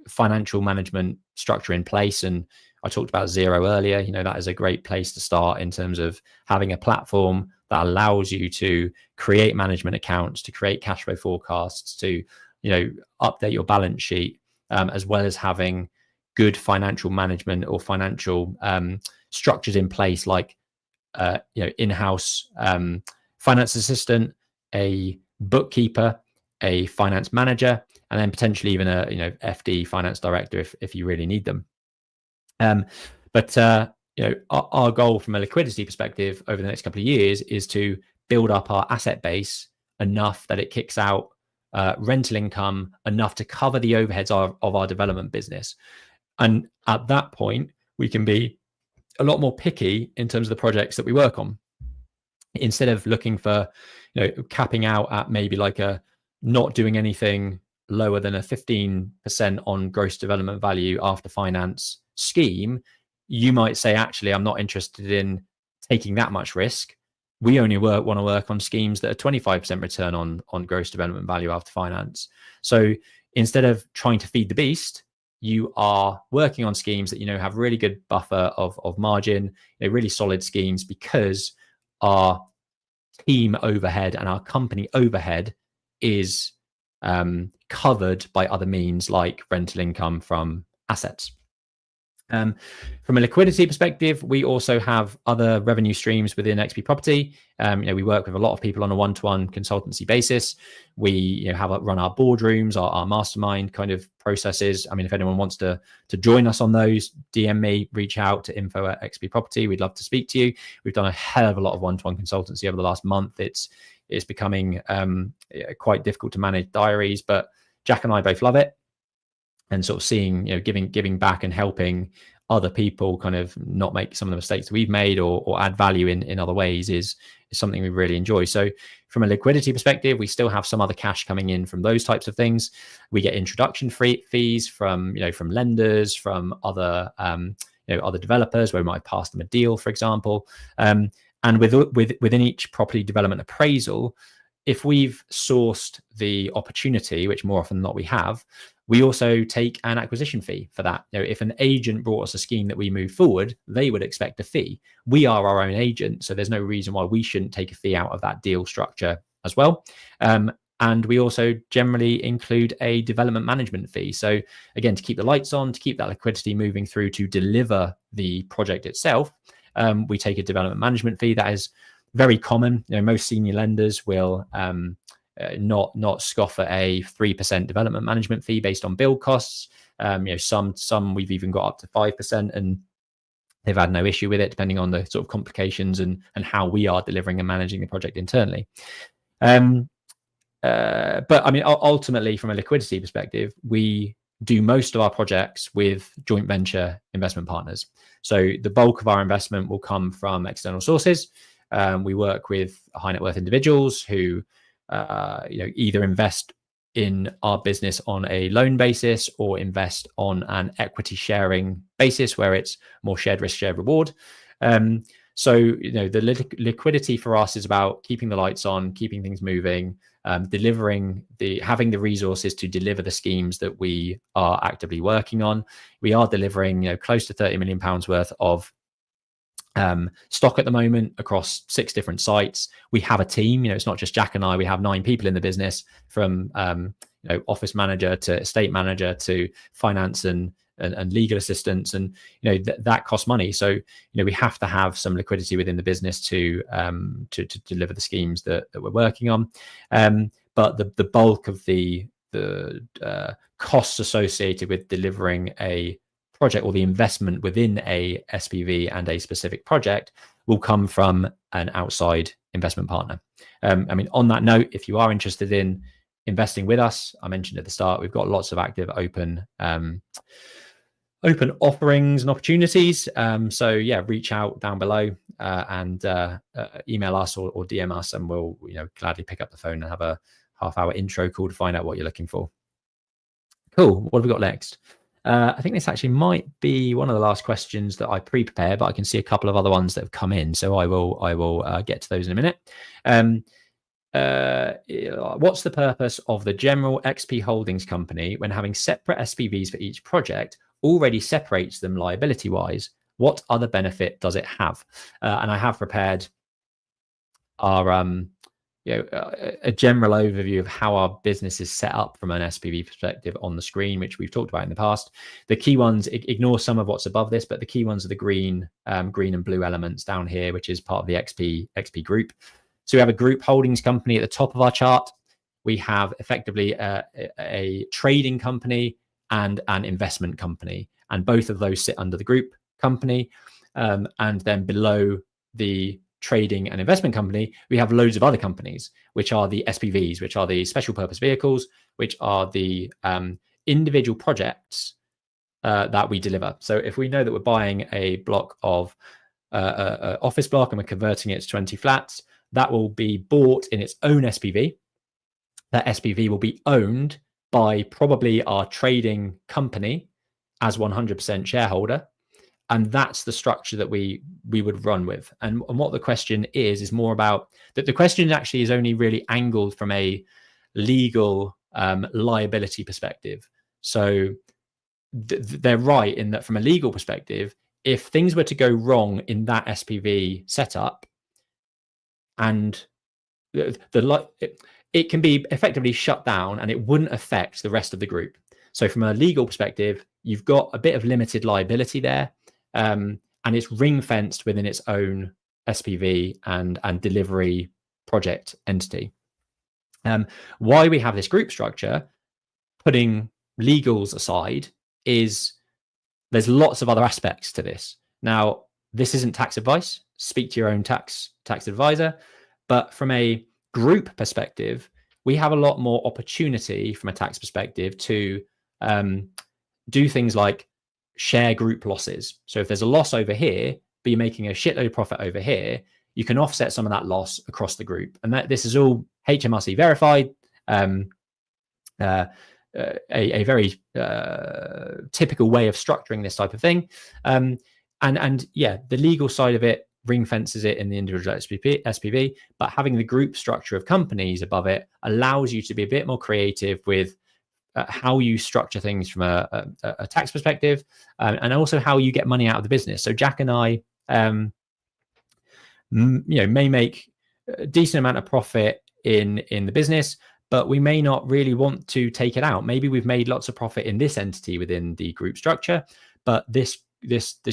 financial management structure in place. And I talked about Xero earlier. That is a great place to start in terms of having a platform that allows you to create management accounts, to create cash flow forecasts, to update your balance sheet, as well as having good financial management or financial structures in place, like in-house finance assistant, a bookkeeper, a finance manager, and then potentially even a FD, finance director, if you really need them. But our goal from a liquidity perspective over the next couple of years is to build up our asset base enough that it kicks out rental income enough to cover the overheads of our development business. And at that point, we can be a lot more picky in terms of the projects that we work on. Instead of looking for, capping out at maybe like a not doing anything lower than a 15% on gross development value after finance scheme, you might say, actually, I'm not interested in taking that much risk. We only want to work on schemes that are 25% return on gross development value after finance. So instead of trying to feed the beast, you are working on schemes that have really good buffer of margin, really solid schemes, because our team overhead and our company overhead is covered by other means like rental income from assets. From a liquidity perspective, we also have other revenue streams within XP Property. We work with a lot of people on a one-to-one consultancy basis. We run our boardrooms, our mastermind kind of processes. I mean, if anyone wants to join us on those, DM me, reach out to info@XP Property. We'd love to speak to you. We've done a hell of a lot of one-to-one consultancy over the last month. It's becoming quite difficult to manage diaries, but Jack and I both love it. And sort of seeing, giving back and helping other people kind of not make some of the mistakes that we've made or add value in other ways is something we really enjoy. So from a liquidity perspective, we still have some other cash coming in from those types of things. We get introduction fees from lenders, from other other developers where we might pass them a deal, for example. And within each property development appraisal, if we've sourced the opportunity, which more often than not we have, we also take an acquisition fee for that. If an agent brought us a scheme that we move forward, they would expect a fee. We are our own agent, so there's no reason why we shouldn't take a fee out of that deal structure as well. And we also generally include a development management fee. So again, to keep the lights on, to keep that liquidity moving through to deliver the project itself, we take a development management fee. That is very common. Most senior lenders will not scoff at a 3% development management fee based on build costs. Some we've even got up to 5%, and they've had no issue with it, depending on the sort of complications and how we are delivering and managing the project internally. But I mean, ultimately, from a liquidity perspective, we do most of our projects with joint venture investment partners. So the bulk of our investment will come from external sources. We work with high net worth individuals who either invest in our business on a loan basis or invest on an equity sharing basis where it's more shared risk, shared reward. So the liquidity for us is about keeping the lights on, keeping things moving, having the resources to deliver the schemes that we are actively working on. We are delivering close to £30 million worth of stock at the moment across 6 different sites. We have a team. It's not just Jack and I. We have 9 people in the business, from office manager to estate manager to finance and legal assistants, and that costs money. So we have to have some liquidity within the business to deliver the schemes that we're working on. But the bulk of the costs associated with delivering a project, or the investment within a SPV and a specific project, will come from an outside investment partner. I mean, on that note, if you are interested in investing with us, I mentioned at the start, we've got lots of active open offerings and opportunities. So yeah, reach out down below and email us or DM us, and we'll gladly pick up the phone and have a half-hour intro call to find out what you're looking for. Cool. What have we got next? I think this actually might be one of the last questions that I pre-prepared, but I can see a couple of other ones that have come in, so I will get to those in a minute. What's the purpose of the general XP Holdings company when having separate SPVs for each project already separates them liability-wise? What other benefit does it have? And I have prepared our a general overview of how our business is set up from an SPV perspective on the screen, which we've talked about in the past. The key ones, ignore some of what's above this, but the key ones are the green and blue elements down here, which is part of the XP group. So we have a group holdings company at the top of our chart. We have effectively a trading company and an investment company, and both of those sit under the group company. And then below the trading and investment company, we have loads of other companies, which are the SPVs, which are the special purpose vehicles, which are the individual projects that we deliver. So if we know that we're buying a block of office block and we're converting it to 20 flats, that will be bought in its own SPV. That SPV will be owned by probably our trading company as 100% shareholder. And that's the structure that we would run with. And what the question is more about that. The question actually is only really angled from a legal liability perspective. So they're right in that from a legal perspective, if things were to go wrong in that SPV setup, and it can be effectively shut down and it wouldn't affect the rest of the group. So from a legal perspective, you've got a bit of limited liability there, and it's ring fenced within its own SPV and delivery project entity. Why we have this group structure, putting legals aside, is there's lots of other aspects to this. Now, this isn't tax advice. Speak to your own tax advisor. But from a group perspective, we have a lot more opportunity from a tax perspective to do things like share group losses. So if there's a loss over here, but you're making a shitload of profit over here, you can offset some of that loss across the group. And this is all HMRC verified. A very typical way of structuring this type of thing. And yeah, the legal side of it ring fences it in the individual SPV, but having the group structure of companies above it allows you to be a bit more creative with how you structure things from a tax perspective, and also how you get money out of the business. So Jack and I, may make a decent amount of profit in the business, but we may not really want to take it out. Maybe we've made lots of profit in this entity within the group structure, but this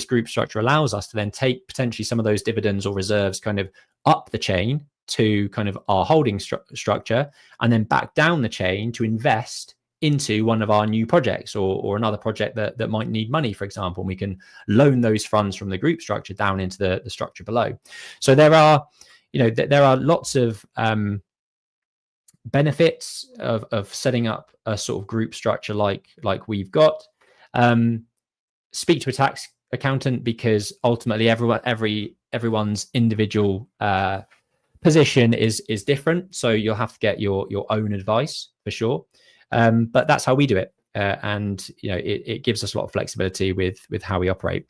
group structure allows us to then take potentially some of those dividends or reserves kind of up the chain to kind of our holding structure, and then back down the chain to invest into one of our new projects or another project that might need money, for example. And we can loan those funds from the group structure down into the structure below. So there are lots of benefits of setting up a sort of group structure like we've got. Speak to a tax accountant, because ultimately everyone's individual position is different. So you'll have to get your own advice for sure. But that's how we do it. And it gives us a lot of flexibility with how we operate.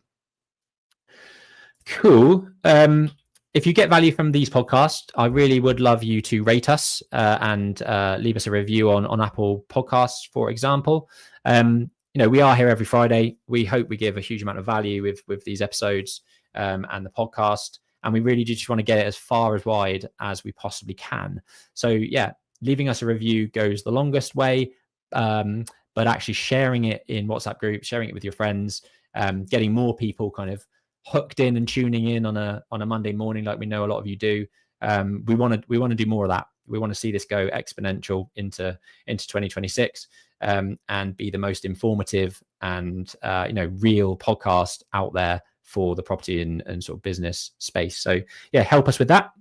Cool. If you get value from these podcasts, I really would love you to rate us and leave us a review on Apple Podcasts, for example. We are here every Friday. We hope we give a huge amount of value with these episodes and the podcast. And we really just want to get it as far as wide as we possibly can. So yeah, leaving us a review goes the longest way, but actually sharing it in WhatsApp groups, sharing it with your friends, getting more people kind of hooked in and tuning in on a Monday morning, like we know a lot of you do. We want to do more of that. We want to see this go exponential into 2026, and be the most informative and real podcast out there for the property and sort of business space. So yeah, help us with that.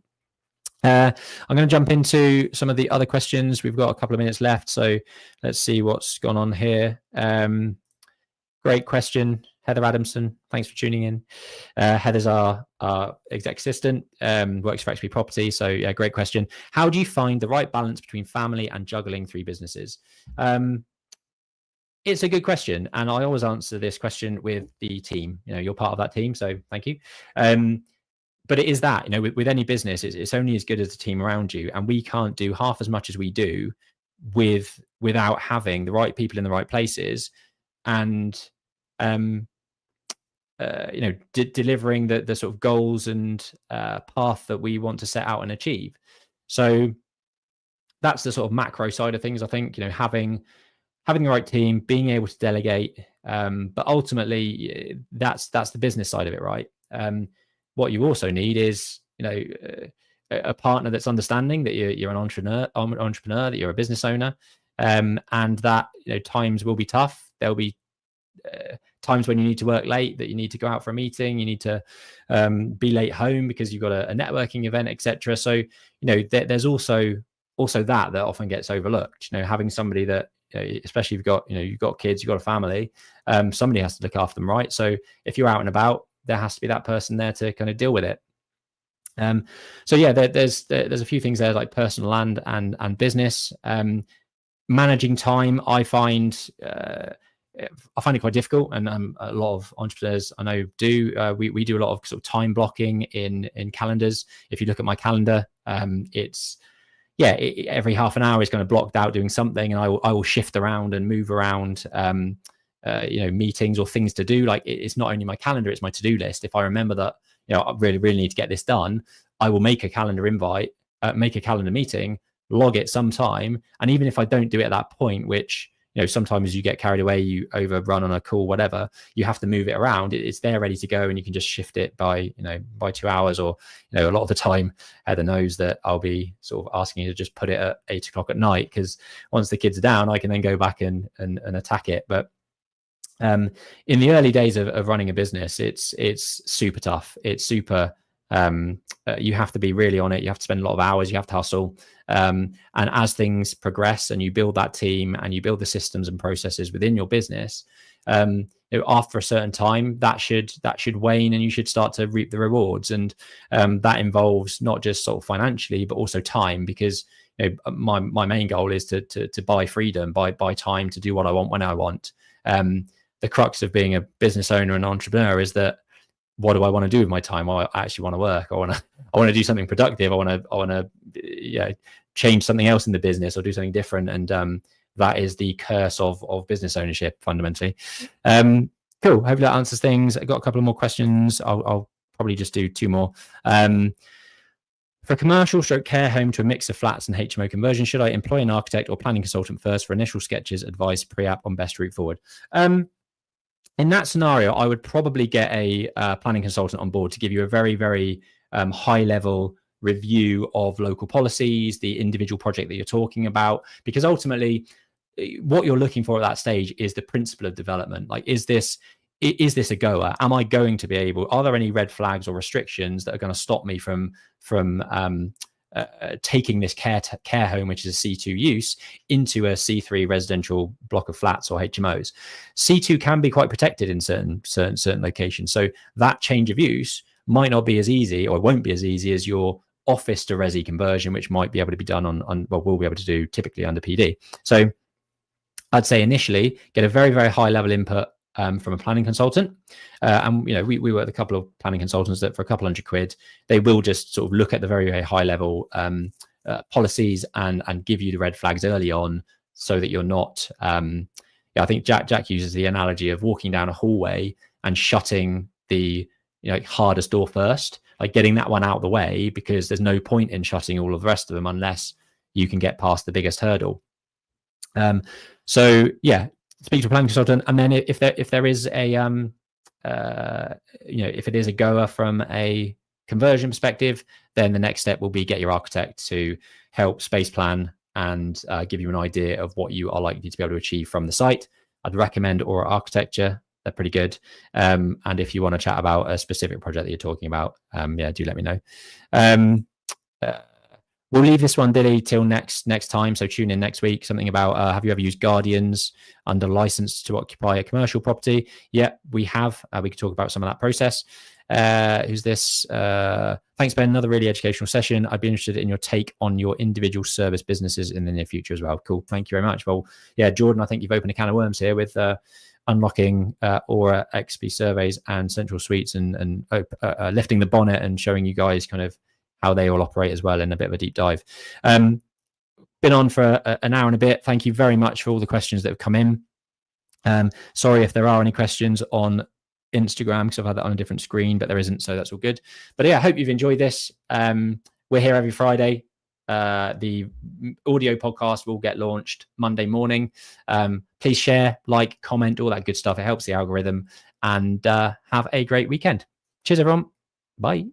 I'm going to jump into some of the other questions. We've got a couple of minutes left, so let's see what's gone on here. Great question, Heather Adamson. Thanks for tuning in. Heather's our exec assistant, works for XP Property. So yeah, great question. How do you find the right balance between family and juggling 3 businesses? It's a good question, and I always answer this question with the team. You're part of that team, so thank you. But it is that, with any business, it's only as good as the team around you. And we can't do half as much as we do without having the right people in the right places and, delivering the sort of goals and path that we want to set out and achieve. So that's the sort of macro side of things. I think, having the right team, being able to delegate, but ultimately that's the business side of it, right? What you also need is, a partner that's understanding that you're an entrepreneur, that you're a business owner, and that times will be tough. There'll be times when you need to work late, that you need to go out for a meeting, you need to be late home because you've got a networking event, etc. So there's also that often gets overlooked. Having somebody that, especially if you've got kids, you've got a family, somebody has to look after them, right? So if you're out and about, there has to be that person there to kind of deal with it. So yeah, there's a few things there, like personal and business. Managing time, I find it quite difficult, and a lot of entrepreneurs I know do. We do a lot of sort of time blocking in calendars. If you look at my calendar, it's every half an hour is kind of blocked out doing something, and I will shift around and move around. Meetings or things to do. Like, it's not only my calendar, it's my to-do list. If I remember that, I really, really need to get this done, I will make a calendar invite, make a calendar meeting, log it sometime. And even if I don't do it at that point, which, sometimes you get carried away, you overrun on a call, whatever, you have to move it around. It's there ready to go, and you can just shift it by 2 hours, or a lot of the time Heather knows that I'll be sort of asking you to just put it at 8 o'clock at night, because once the kids are down, I can then go back and attack it. But in the early days of running a business, it's super tough. It's super you have to be really on it. You have to spend a lot of hours. You have to hustle. And as things progress and you build that team and you build the systems and processes within your business, after a certain time, that should wane, and you should start to reap the rewards. And that involves not just sort of financially, but also time, because my main goal is to buy freedom, buy time to do what I want when I want. The crux of being a business owner and entrepreneur is that, what do I want to do with my time? Well, I actually want to work. I want to do something productive. I want to change something else in the business, or do something different. And that is the curse of business ownership, fundamentally. Cool. Hopefully that answers things. I got a couple of more questions. I'll probably just do 2 more. For a commercial / care home to a mix of flats and HMO conversion, should I employ an architect or planning consultant first for initial sketches, advice, pre-app on best route forward? In that scenario, I would probably get a planning consultant on board to give you a very, very high level review of local policies, the individual project that you're talking about, because ultimately what you're looking for at that stage is the principle of development. Like, is this a goer? Am I going to be able, are there any red flags or restrictions that are going to stop me from taking this care home, which is a C2 use, into a C3 residential block of flats or HMOs? C2 can be quite protected in certain locations. So that change of use might not be as easy, or won't be as easy as your office to resi conversion, which might be able to be done we'll be able to do typically under PD. So I'd say initially get a very, very high level input from a planning consultant. And we work with a couple of planning consultants that for a couple £100, they will just sort of look at the very, very high level policies and give you the red flags early on, so that you're not I think Jack uses the analogy of walking down a hallway and shutting the hardest door first, like getting that one out of the way, because there's no point in shutting all of the rest of them unless you can get past the biggest hurdle. So yeah, speak to a planning consultant, and then if there is a if it is a goer from a conversion perspective, then the next step will be get your architect to help space plan and give you an idea of what you are likely to be able to achieve from the site. I'd recommend Aura Architecture. They're pretty good. And if you want to chat about a specific project that you're talking about, do let me know. We'll leave this one, Dilly, till next time. So tune in next week. Something about have you ever used Guardians under license to occupy a commercial property? Yeah, we have. We could talk about some of that process. Who's this? Thanks, Ben. Another really educational session. I'd be interested in your take on your individual service businesses in the near future as well. Cool. Thank you very much. Well, yeah, Jordan, I think you've opened a can of worms here with unlocking Aura XP surveys and central suites, and lifting the bonnet and showing you guys kind of how they all operate as well in a bit of a deep dive. Been on for an hour and a bit. Thank you very much for all the questions that have come in. Sorry if there are any questions on Instagram, because I've had that on a different screen, but there isn't, so that's all good. But yeah, I hope you've enjoyed this. We're here every Friday. The audio podcast will get launched Monday morning. Please share, like, comment, all that good stuff. It helps the algorithm. And have a great weekend. Cheers, everyone. Bye.